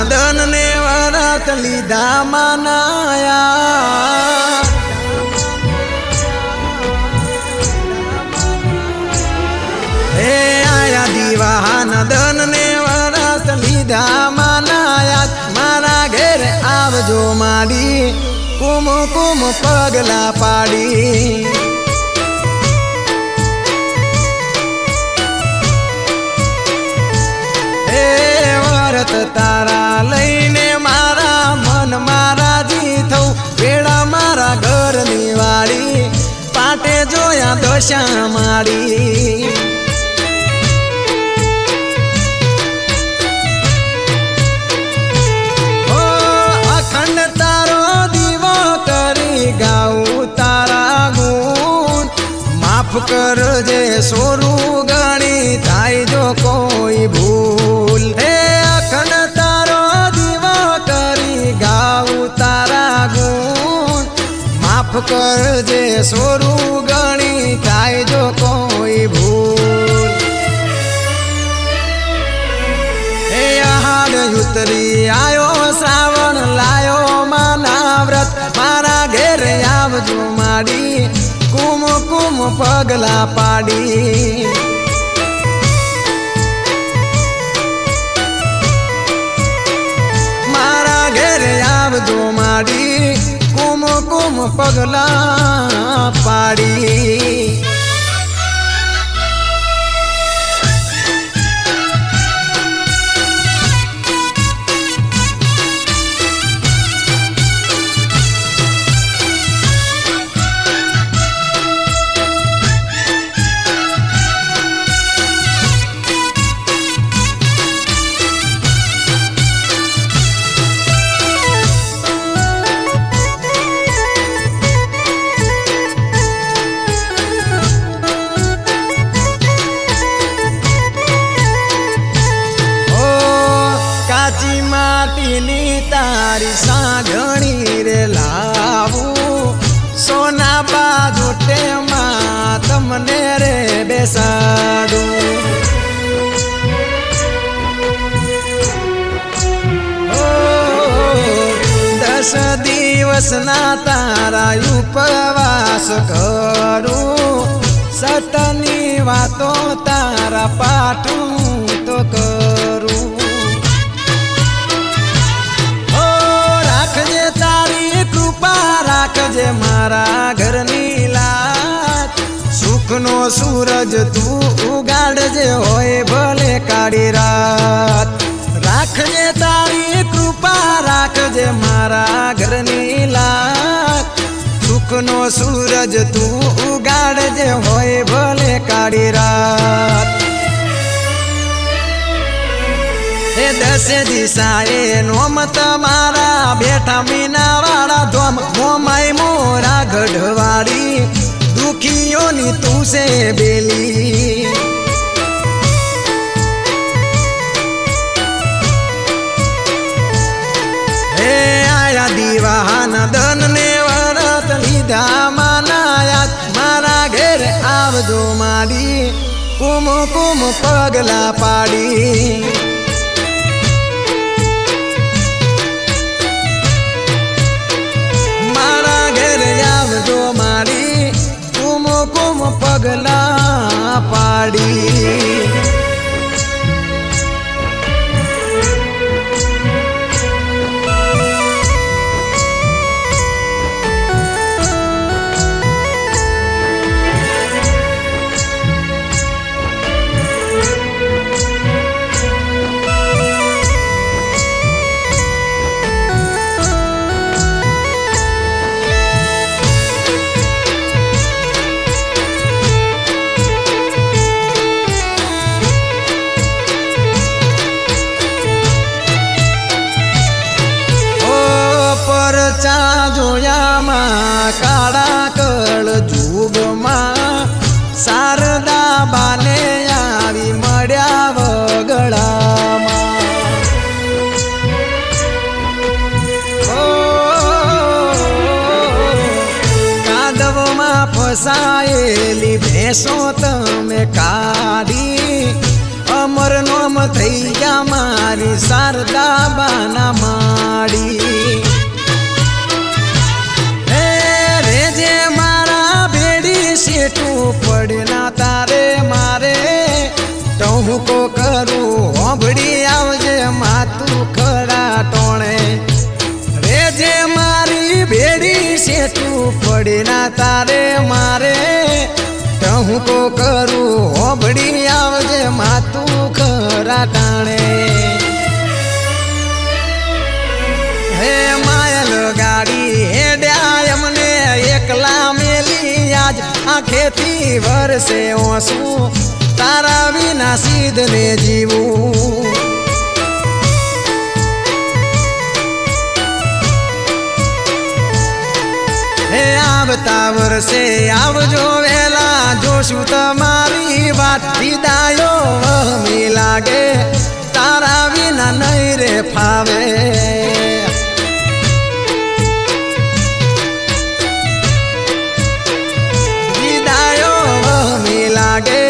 નંદન ને વરત લીધા માનાયા હે આયા દીવા નંદન ને વરત લીધા માનાયા મારા ઘેર આવજો માડી કુમ કુમ પગલા પાડી તારા લઈને મારા મન મારા જી થઉં વેળા મારા ઘરની વાળી પાટે જોયા દશા મારી ઓ અખંડ તારો દીવો કરી ગાઉં તારા ગુણ માફ કરજે સોરું ગણી થાય જો કોઈ ભૂલ હે માફ કરજે સોરું ગણી થાય જો કોઈ ભૂલ હે આહાડ ઉતરી આયો શ્રાવણ લાયો માના વ્રત મારા ઘેર આવજો માડી કુમ કુમ પગલા પાડી મારા ઘેર આવજો માડી કુમ કુમ પગલા પાડી માટીની તારી સાંજણી રે લાવું સોના બાજુ ટેમાં તમને રે બેસાડું 10 દિવસના તારા ઉપવાસ કરું સતની વાતો તારા પાઠું તો કરું રાખજે મારા ઘરની લાત સુખનો સૂરજ તું ઉગાડજે હોય ભલે કાળી રાત રાખજે તારી કૃપા રાખજે મારા ઘરની લાત સુખનો સૂરજ તું ઉગાડજે હોય ભલે કાળી રાત હે 10 દિશાએ નોમ તમારા બેઠા મીના વાળા ધોમ મોમાઈ મોરા ગઢવાડી દુખીઓની તું છે બેલી હે આયા દીવા નંદન ને વરત લીધા માનાયા મારા ઘેર આવજો માડી કુમ કુમ પગલા પાડી પગલા પાડી જોયામાં કાળા કળ જુગમાં શારદા બાને આવી મળ્યા વગડામાં કાદવમાં ફસાયેલી ભેંસો તમે કાઢી અમર નોમ થઈ ગયા મારી શારદા બાના માડી હે રેજે મારા ભેડી શેઠું પડના તારે મારે ટહુકો કરું હોંભળી આવજે માતું ખરા ટોણે રેજે મારી ભેડી શેઠું પડના તારે મારે ટહુકો કરું હોંભળી આવજે માતું ખરા ટાણે હે માયલ ગાડી હેડ્યા એમને એકલા મેલી આજ આંખેથી વરસે ઓસું તારા વિના સીધને જીવું હે આવતા વર્ષે આવજો વેલા જોશું તમારી વાત વિદાયો વહમી લાગે તારા વિના નહીં રે ફાવે વિદાયો વહમી લાગે